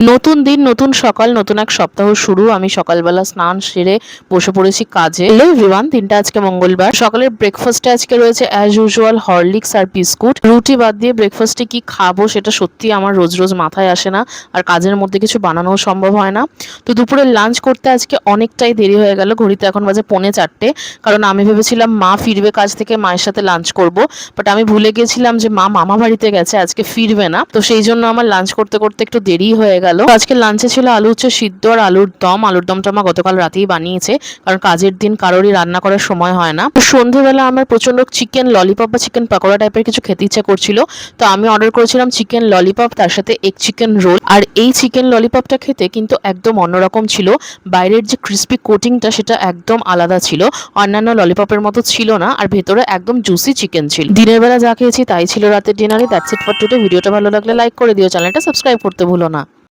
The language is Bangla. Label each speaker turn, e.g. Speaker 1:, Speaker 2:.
Speaker 1: নতুন দিন, নতুন সকাল, নতুন এক সপ্তাহ শুরু। আমি সকালবেলা স্নান সেরে বসে পড়েছি কাজে। হ্যালো এভরিওয়ান, দিনটা আজকে মঙ্গলবার। সকালের ব্রেকফাস্টে আজকে রয়েছে অ্যাজ ইউজুয়াল হরলিক্স আর বিস্কুট। রুটি বাদ দিয়ে ব্রেকফাস্টে কি খাবো সেটা সত্যি আমার রোজ রোজ মাথায় আসে না, আর কাজের মধ্যে কিছু বানানোও সম্ভব হয় না। তো দুপুরে লাঞ্চ করতে আজকে অনেকটাই দেরি হয়ে গেল। ঘড়িতে এখন বাজে 3:45, কারণ আমি ভেবেছিলাম মা ফিরবে কাজ থেকে, মায়ের সাথে লাঞ্চ করব। বাট আমি ভুলে গেছিলাম যে মা মামা বাড়িতে গেছে, আজকে ফিরবে না। তো সেই জন্য আমার লাঞ্চ করতে করতে একটু দেরি হয়ে গেল। আজকে লাঞ্চে ছিল আলু উচ্ছে সিদ্ধ আর আলুর দম। আলুর দমটা মা গতকাল রাতেই বানিয়েছে, কারণ কাজের দিন কারোরই রান্না করার সময় হয় না। সন্ধ্যেবেলা আমার প্রচন্ড চিকেন ললিপপ বা চিকেন পকোড়া টাইপের কিছু খেতে ইচ্ছা করছিল। তো আমি অর্ডার করেছিলাম চিকেন ললিপপ, তার সাথে এগ চিকেন রোল। আর এই চিকেন ললিপপটা খেতে কিন্তু একদম অন্যরকম ছিল। বাইরের যে ক্রিস্পি কোটিংটা সেটা একদম আলাদা ছিল, অন্যান্য ললিপপের মতো ছিল না। আর ভেতরে একদম জুসি চিকেন ছিল। দিনের বেলা যা খেয়েছি তাই ছিল রাতের ডিনারে। That's it for today. ভিডিওটা ভালো লাগলে লাইক করে দিও, চ্যানেলটা সাবস্ক্রাইব করতে ভুলো না।